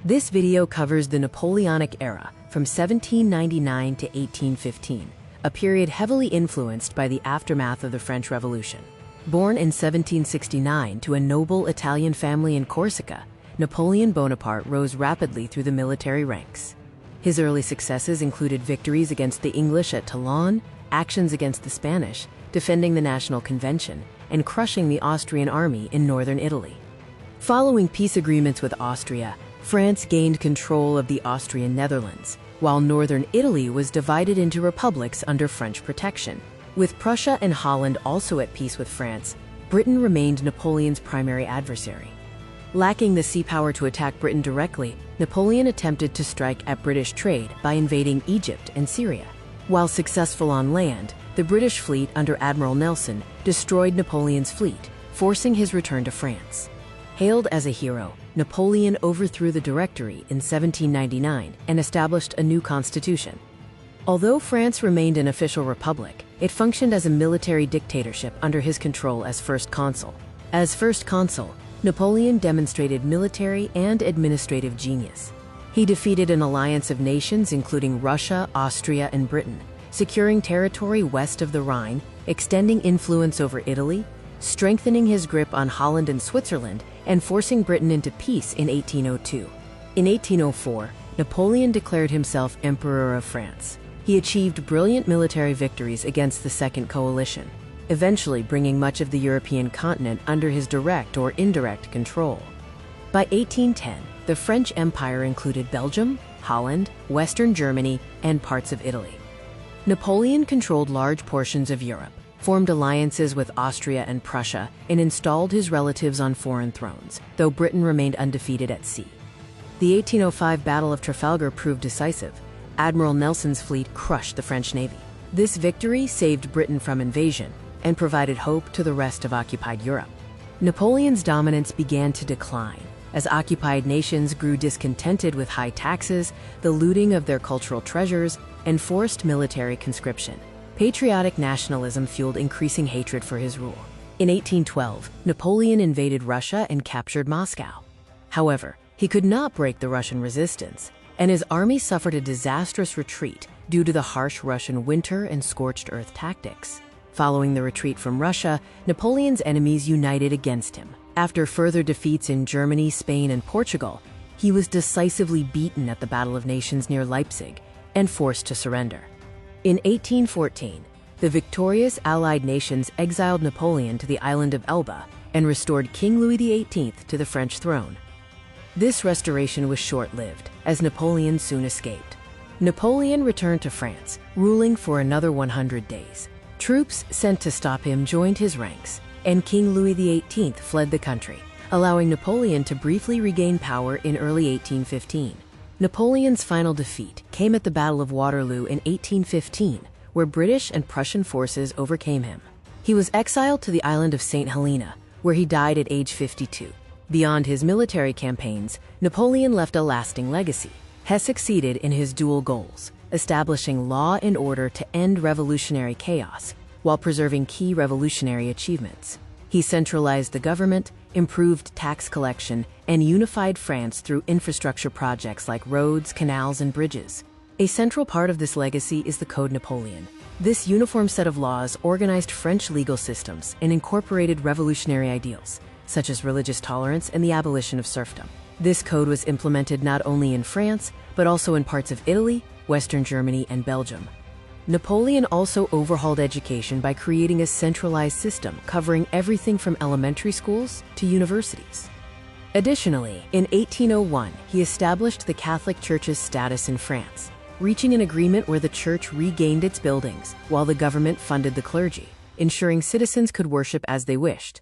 This video covers the Napoleonic Era from 1799 to 1815, a period heavily influenced by the aftermath of the French Revolution. Born in 1769 to a noble Italian family in Corsica, Napoleon Bonaparte rose rapidly through the military ranks. His early successes included victories against the English at Toulon, actions against the Spanish, defending the National Convention, and crushing the Austrian army in northern Italy. Following peace agreements with Austria, France gained control of the Austrian Netherlands, while northern Italy was divided into republics under French protection. With Prussia and Holland also at peace with France, Britain remained Napoleon's primary adversary. Lacking the sea power to attack Britain directly, Napoleon attempted to strike at British trade by invading Egypt and Syria. While successful on land, the British fleet under Admiral Nelson destroyed Napoleon's fleet, forcing his return to France. Hailed as a hero, Napoleon overthrew the Directory in 1799 and established a new constitution. Although France remained an official republic, it functioned as a military dictatorship under his control as First Consul. As First Consul, Napoleon demonstrated military and administrative genius. He defeated an alliance of nations including Russia, Austria, and Britain, securing territory west of the Rhine, extending influence over Italy, strengthening his grip on Holland and Switzerland, and forcing Britain into peace in 1802. In 1804, Napoleon declared himself Emperor of France. He achieved brilliant military victories against the Second Coalition, eventually bringing much of the European continent under his direct or indirect control. By 1810, the French Empire included Belgium, Holland, Western Germany, and parts of Italy. Napoleon controlled large portions of Europe, formed alliances with Austria and Prussia, and installed his relatives on foreign thrones, though Britain remained undefeated at sea. The 1805 Battle of Trafalgar proved decisive. Admiral Nelson's fleet crushed the French Navy. This victory saved Britain from invasion and provided hope to the rest of occupied Europe. Napoleon's dominance began to decline as occupied nations grew discontented with high taxes, the looting of their cultural treasures, and forced military conscription. Patriotic nationalism fueled increasing hatred for his rule. In 1812, Napoleon invaded Russia and captured Moscow. However, he could not break the Russian resistance, and his army suffered a disastrous retreat due to the harsh Russian winter and scorched earth tactics. Following the retreat from Russia, Napoleon's enemies united against him. After further defeats in Germany, Spain, and Portugal, he was decisively beaten at the Battle of Nations near Leipzig and forced to surrender. In 1814, the victorious Allied nations exiled Napoleon to the island of Elba and restored King Louis XVIII to the French throne. This restoration was short-lived, as Napoleon soon escaped. Napoleon returned to France, ruling for another 100 days. Troops sent to stop him joined his ranks, and King Louis XVIII fled the country, allowing Napoleon to briefly regain power in early 1815. Napoleon's final defeat came at the Battle of Waterloo in 1815, where British and Prussian forces overcame him. He was exiled to the island of St. Helena, where he died at age 52. Beyond his military campaigns, Napoleon left a lasting legacy. He succeeded in his dual goals, establishing law and order to end revolutionary chaos, while preserving key revolutionary achievements. He centralized the government, improved tax collection, and unified France through infrastructure projects like roads, canals, and bridges. A central part of this legacy is the Code Napoleon. This uniform set of laws organized French legal systems and incorporated revolutionary ideals, such as religious tolerance and the abolition of serfdom. This code was implemented not only in France, but also in parts of Italy, Western Germany, and Belgium. Napoleon also overhauled education by creating a centralized system covering everything from elementary schools to universities. Additionally, in 1801, he established the Catholic Church's status in France, reaching an agreement where the church regained its buildings while the government funded the clergy, ensuring citizens could worship as they wished.